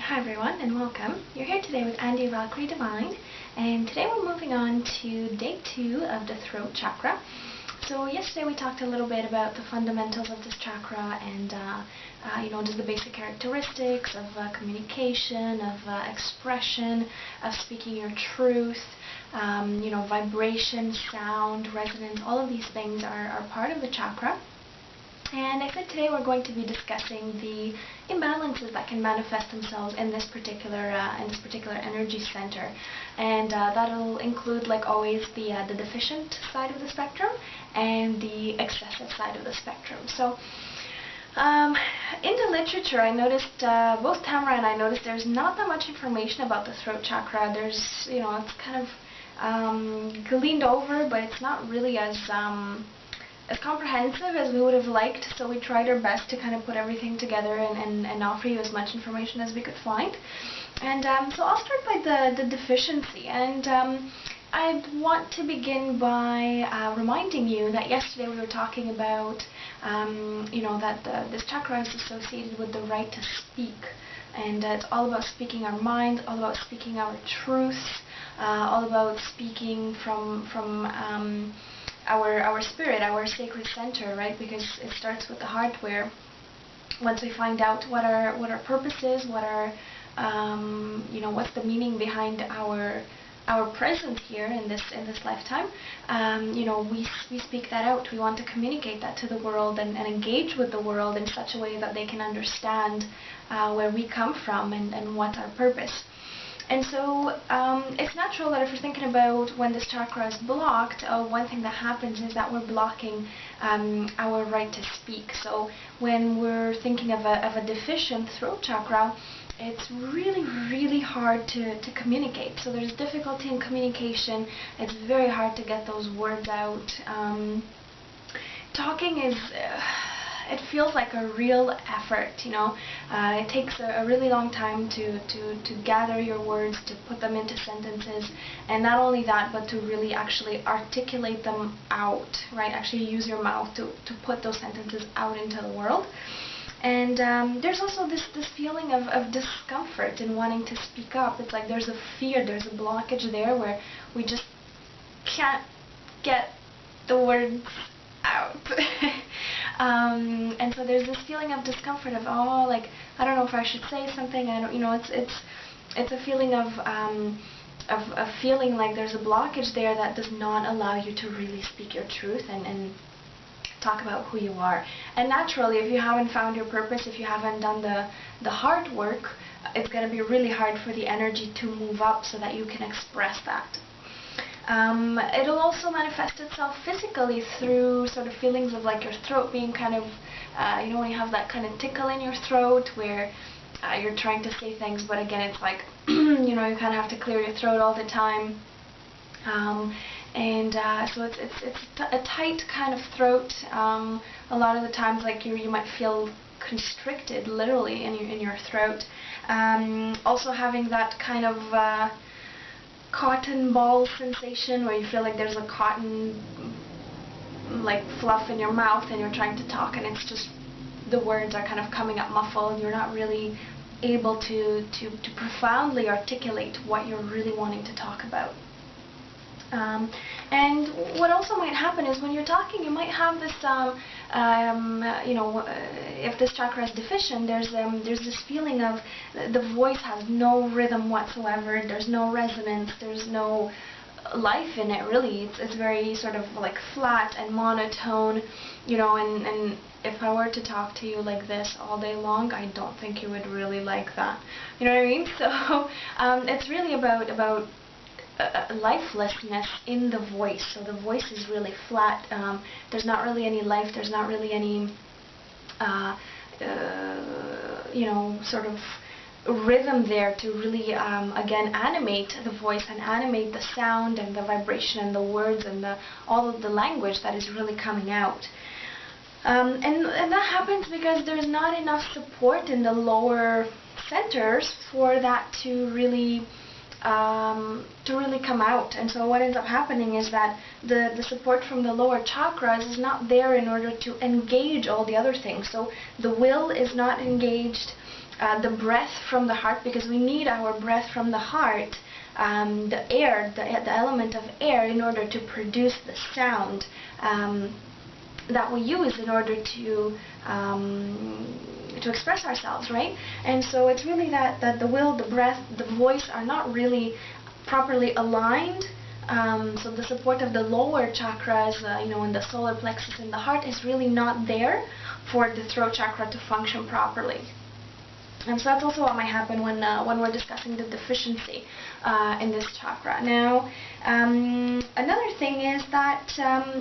Hi everyone and welcome. You're here today with Andy Valkyrie Divine, and today we're moving on to day 2 of the Throat Chakra. So yesterday we talked a little bit about the fundamentals of this chakra and just the basic characteristics of communication, of expression, of speaking your truth, vibration, sound, resonance. All of these things are part of the chakra. And I said today we're going to be discussing the imbalances that can manifest themselves in this particular energy center, and that'll include, like always, the deficient side of the spectrum and the excessive side of the spectrum. So, in the literature, I noticed both Tamara and I noticed there's not that much information about the throat chakra. There's, it's kind of gleaned over, but it's not really as comprehensive as we would have liked, so we tried our best to kind of put everything together and offer you as much information as we could find. And so I'll start by the deficiency, and I'd want to begin by reminding you that yesterday we were talking about this chakra is associated with the right to speak, and it's all about speaking our mind, all about speaking our truths, all about speaking from our spirit, our sacred center, right? Because it starts with the heart, where once we find out what our purpose is, what's the meaning behind our presence here in this lifetime, we speak that out. We want to communicate that to the world and engage with the world in such a way that they can understand where we come from and what's our purpose. And so it's natural that if we're thinking about when this chakra is blocked, one thing that happens is that we're blocking our right to speak. So when we're thinking of a deficient throat chakra, it's really, really hard to communicate. So there's difficulty in communication. It's very hard to get those words out. Talking is... it feels like a real effort, it takes a really long time to gather your words, to put them into sentences, and not only that, but to really actually articulate them out, right? Actually use your mouth to put those sentences out into the world. And there's also this feeling of discomfort in wanting to speak up. It's like there's a fear, there's a blockage there where we just can't get the words out. And so there's this feeling of discomfort of, I don't know if I should say something. I don't, it's a feeling of feeling like there's a blockage there that does not allow you to really speak your truth and talk about who you are. And naturally, if you haven't found your purpose, if you haven't done the hard work, it's going to be really hard for the energy to move up so that you can express that. It'll also manifest itself physically through sort of feelings of like your throat being kind of, when you have that kind of tickle in your throat where you're trying to say things, but again it's like, you kind of have to clear your throat all the time. So it's a tight kind of throat. A lot of the times, like you might feel constricted, literally, in your throat. Also having that kind of cotton ball sensation where you feel like there's a cotton like fluff in your mouth and you're trying to talk and it's just the words are kind of coming up muffled. You're not really able to profoundly articulate what you're really wanting to talk about. And what also might happen is when you're talking, you might have this, if this chakra is deficient, there's this feeling of the voice has no rhythm whatsoever. There's no resonance. There's no life in it, really. It's very sort of like flat and monotone, and if I were to talk to you like this all day long, I don't think you would really like that. You know what I mean? So it's really about lifelessness in the voice. So the voice is really flat. There's not really any life. There's not really any, sort of rhythm there to really, again, animate the voice and animate the sound and the vibration and the words and all of the language that is really coming out. And that happens because there's not enough support in the lower centers for that to really come out. And so what ends up happening is that the support from the lower chakras is not there in order to engage all the other things. So the will is not engaged, the breath from the heart, because we need our breath from the heart, the air, the element of air, in order to produce the sound that we use in order to express ourselves, right? And so it's really that the will, the breath, the voice are not really properly aligned. So the support of the lower chakras, in the solar plexus in the heart, is really not there for the throat chakra to function properly. And so that's also what might happen when we're discussing the deficiency in this chakra. Now, another thing is that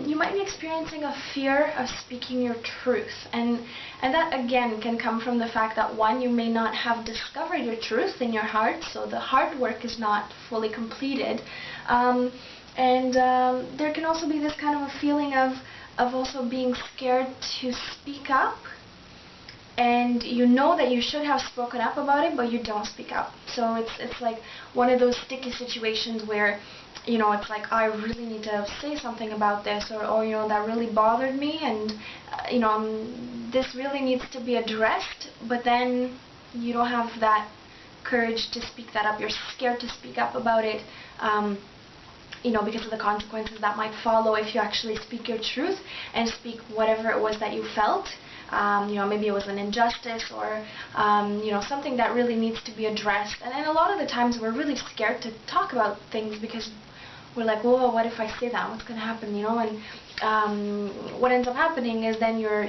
you might be experiencing a fear of speaking your truth, and that again can come from the fact that, one, you may not have discovered your truth in your heart, so the hard work is not fully completed, and there can also be this kind of a feeling of also being scared to speak up. And you know that you should have spoken up about it, but you don't speak up. So it's like one of those sticky situations where, it's like, I really need to say something about this, or that really bothered me, and this really needs to be addressed, but then you don't have that courage to speak that up. You're scared to speak up about it, because of the consequences that might follow if you actually speak your truth and speak whatever it was that you felt. Maybe it was an injustice, or something that really needs to be addressed. And a lot of the times we're really scared to talk about things because we're like, well, what if I say that? What's going to happen? And what ends up happening is then you're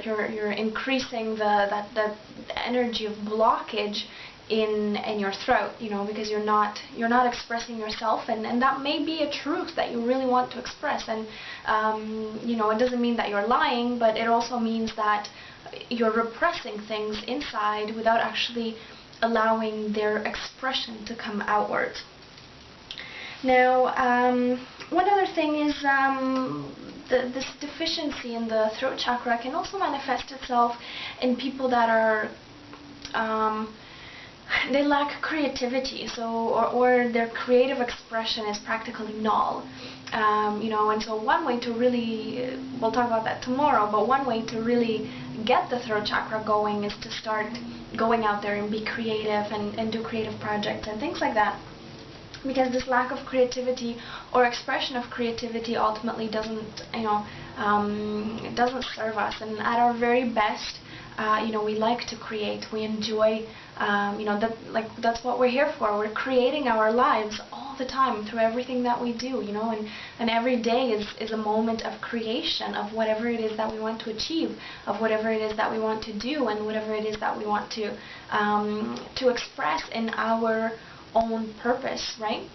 increasing the energy of blockage in your throat, because you're not expressing yourself, and that may be a truth that you really want to express. And it doesn't mean that you're lying, but it also means that you're repressing things inside without actually allowing their expression to come outward. Now, one other thing is this deficiency in the throat chakra can also manifest itself in people that are they lack creativity, or their creative expression is practically null. And so one way to really, we'll talk about that tomorrow, but one way to really get the throat chakra going is to start going out there and be creative and do creative projects and things like that. Because this lack of creativity or expression of creativity ultimately doesn't serve us. And at our very best, we like to create. We enjoy, that's what we're here for. We're creating our lives all the time through everything that we do, and every day is a moment of creation of whatever it is that we want to achieve, of whatever it is that we want to do, and whatever it is that we want to express in our own purpose, right?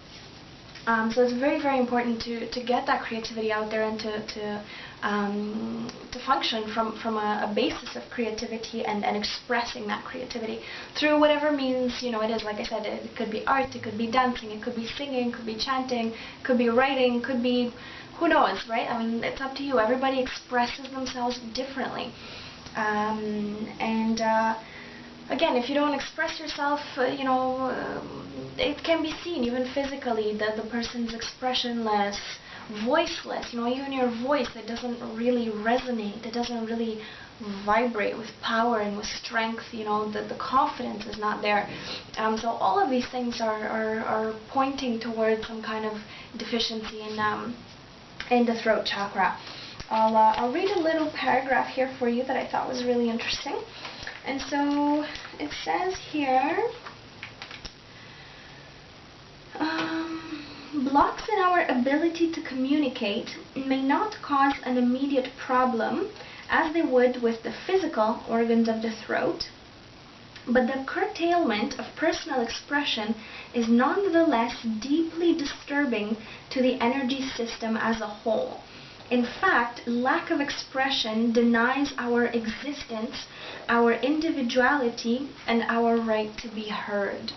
So it's very, very important to get that creativity out there and to function from a basis of creativity and expressing that creativity through whatever means it is. Like I said, it could be art, it could be dancing, it could be singing, it could be chanting, it could be writing, it could be, who knows, right? I mean, it's up to you. Everybody expresses themselves differently, again, if you don't express yourself, it can be seen even physically that the person's expressionless, voiceless. Even your voice, it doesn't really resonate. It doesn't really vibrate with power and with strength. The confidence is not there. So all of these things are pointing towards some kind of deficiency in the throat chakra. I'll read a little paragraph here for you that I thought was really interesting. And so it says here, blocks in our ability to communicate may not cause an immediate problem as they would with the physical organs of the throat, but the curtailment of personal expression is nonetheless deeply disturbing to the energy system as a whole. In fact, lack of expression denies our existence, our individuality, and our right to be heard.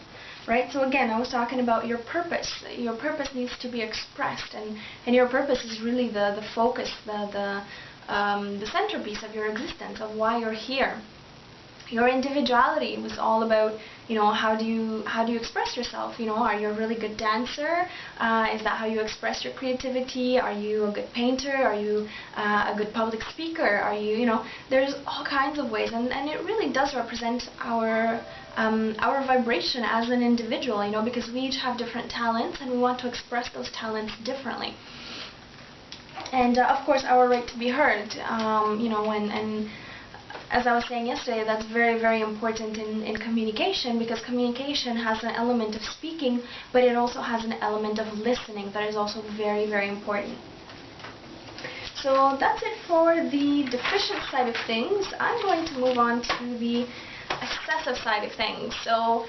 Right? So again, I was talking about your purpose. Your purpose needs to be expressed, and your purpose is really the focus, the centerpiece of your existence, of why you're here. Your individuality was all about, how do you express yourself? Are you a really good dancer? Is that how you express your creativity? Are you a good painter? Are you a good public speaker? Are you, there's all kinds of ways, and it really does represent our our vibration as an individual, you know, because we each have different talents and we want to express those talents differently. And of course, our right to be heard, you know, and as I was saying yesterday, that's very, very important in communication, because communication has an element of speaking, but it also has an element of listening that is also very, very important. So that's it for the deficient side of things. I'm going to move on to the excessive side of things. So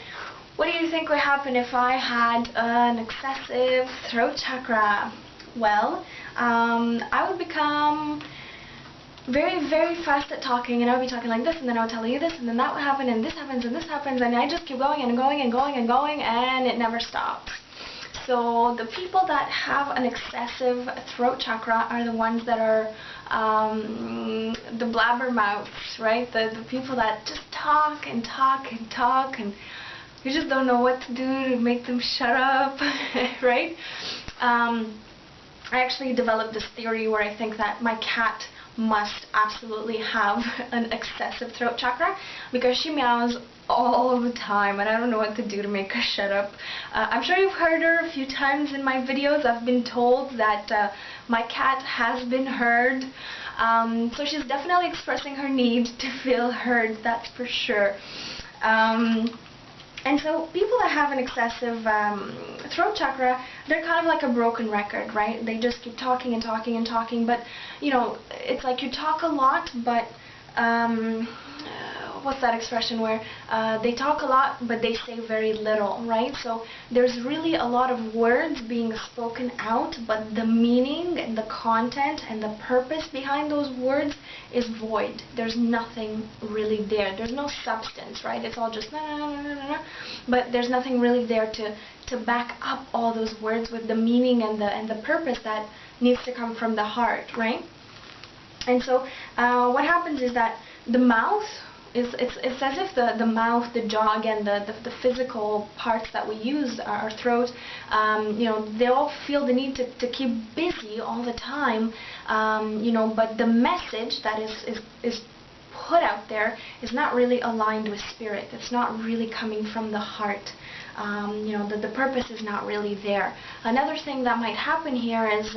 what do you think would happen if I had an excessive throat chakra? Well, I would become very, very fast at talking, and I would be talking like this, and then I would tell you this, and then that would happen, and this happens, and I just keep going and going and going and going, and it never stops. So the people that have an excessive throat chakra are the ones that are the blabbermouths, right? The people that just talk and talk and talk, and you just don't know what to do to make them shut up, right? I actually developed this theory where I think that my cat must absolutely have an excessive throat chakra, because she meows all the time and I don't know what to do to make her shut up. I'm sure you've heard her a few times in my videos. I've been told that my cat has been heard, so she's definitely expressing her need to feel heard, that's for sure. And so people that have an excessive throat chakra, they're kind of like a broken record, right? They just keep talking and talking and talking, but, you know, it's like you talk a lot, but, what's that expression where they talk a lot, but they say very little, right? So there's really a lot of words being spoken out, but the meaning and the content and the purpose behind those words is void. There's nothing really there. There's no substance, right? It's all just na na na na na, but there's nothing really there to back up all those words with the meaning and the purpose that needs to come from the heart, right? And so what happens is that the mouth, it's as if the mouth, the jaw, again, the physical parts that we use, our throat, you know, they all feel the need to keep busy all the time, you know, but the message that is put out there is not really aligned with spirit. It's not really coming from the heart. You know, the purpose is not really there. Another thing that might happen here is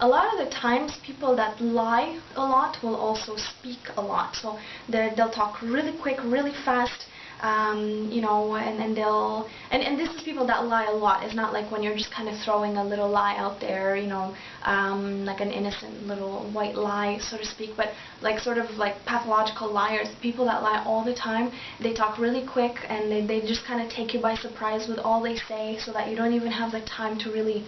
a lot of the times people that lie a lot will also speak a lot. So they'll talk really quick, really fast, you know, and they'll, and this is people that lie a lot. It's not like when you're just kind of throwing a little lie out there, you know, like an innocent little white lie, so to speak, but like sort of like pathological liars. People that lie all the time, they talk really quick, and they just kind of take you by surprise with all they say, so that you don't even have the time to really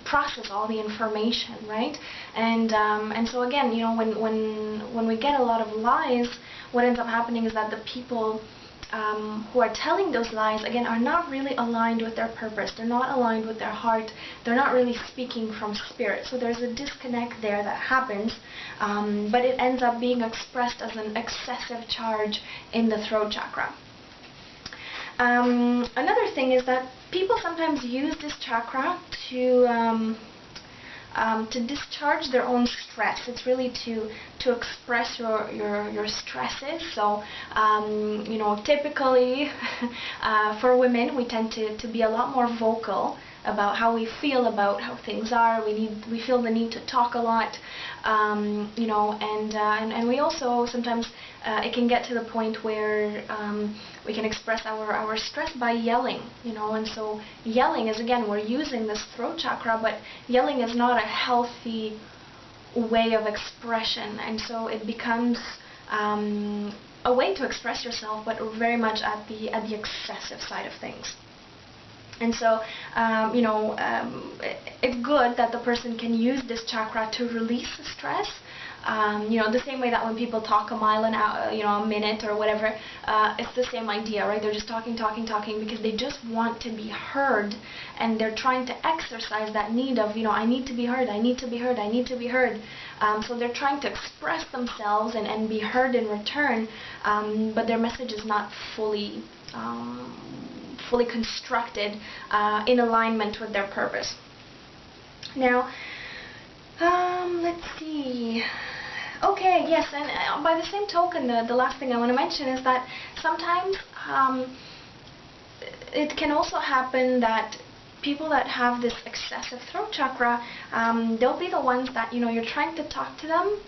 process all the information, right? And so again, you know, when we get a lot of lies, what ends up happening is that the people who are telling those lies, again, are not really aligned with their purpose. They're not aligned with their heart. They're not really speaking from spirit. So there's a disconnect there that happens, but it ends up being expressed as an excessive charge in the throat chakra. Another thing is that people sometimes use this chakra to discharge their own stress. It's really to express your stresses. So you know, typically for women, we tend to be a lot more vocal about how we feel about how things are. We feel the need to talk a lot, you know, and we also sometimes it can get to the point where we can express our stress by yelling, you know. And so yelling is, again, we're using this throat chakra, but yelling is not a healthy way of expression, and so it becomes a way to express yourself, but very much at the excessive side of things. And so, you know, it's good that the person can use this chakra to release the stress. You know, the same way that when people talk a mile an hour, you know, a minute or whatever, it's the same idea, right? They're just talking because they just want to be heard, and they're trying to exercise that need of, you know, I need to be heard, I need to be heard, I need to be heard. So they're trying to express themselves and be heard in return, but their message is not fully constructed in alignment with their purpose. Now, let's see. Okay, yes, and by the same token, the last thing I want to mention is that sometimes it can also happen that people that have this excessive throat chakra, they'll be the ones that, you know, you're trying to talk to them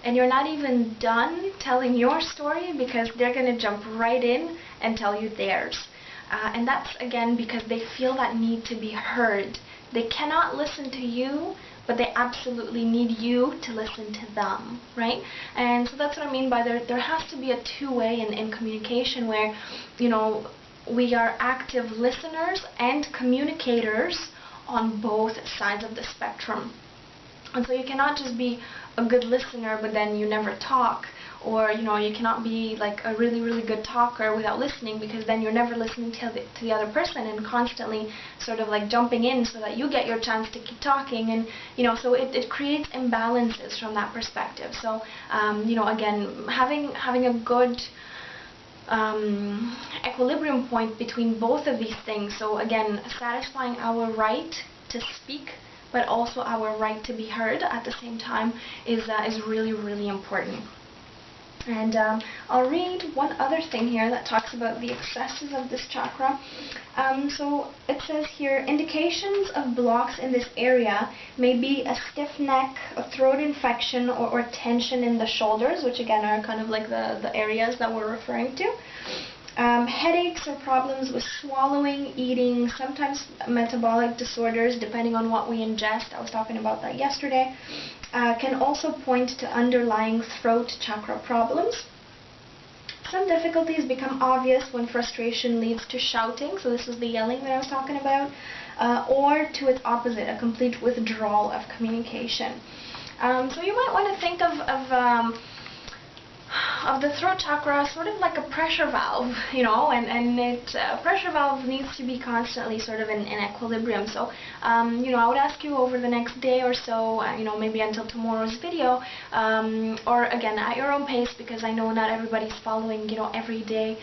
and you're not even done telling your story because they're going to jump right in and tell you theirs. And that's, again, because they feel that need to be heard. They cannot listen to you, but they absolutely need you to listen to them, right? And so that's what I mean by there has to be a two-way in communication where, you know, we are active listeners and communicators on both sides of the spectrum. And so you cannot just be a good listener but then you never talk, or, you know, you cannot be like a really, really good talker without listening, because then you're never listening to the other person and constantly sort of like jumping in so that you get your chance to keep talking. And, you know, so it creates imbalances from that perspective. So, you know, again, having a good equilibrium point between both of these things. So again, satisfying our right to speak, but also our right to be heard at the same time is really, really important. And I'll read one other thing here that talks about the excesses of this chakra. So it says here, indications of blocks in this area may be a stiff neck, a throat infection, or tension in the shoulders, which again are kind of like the areas that we're referring to. Headaches or problems with swallowing, eating, sometimes metabolic disorders depending on what we ingest. I was talking about that yesterday. Can also point to underlying throat chakra problems. Some difficulties become obvious when frustration leads to shouting, so this is the yelling that I was talking about, or to its opposite, a complete withdrawal of communication. So you might want to think of the throat chakra sort of like a pressure valve, you know, and pressure valve needs to be constantly sort of in equilibrium. So, you know, I would ask you over the next day or so, you know, maybe until tomorrow's video, or again, at your own pace, because I know not everybody's following, you know, every day.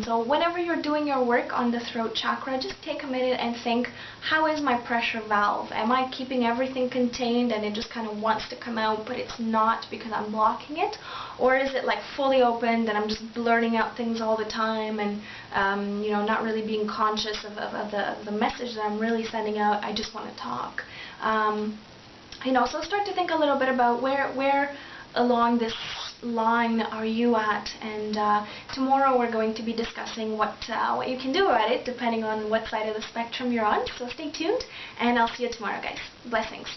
So whenever you're doing your work on the throat chakra, just take a minute and think, how is my pressure valve? Am I keeping everything contained and it just kind of wants to come out, but it's not because I'm blocking it? Or is it like fully opened and I'm just blurting out things all the time and, you know, not really being conscious of the message that I'm really sending out? I just want to talk. You know, so start to think a little bit about where along this line are you at, and tomorrow we're going to be discussing what you can do about it depending on what side of the spectrum you're on. So stay tuned, and I'll see you tomorrow, guys. Blessings.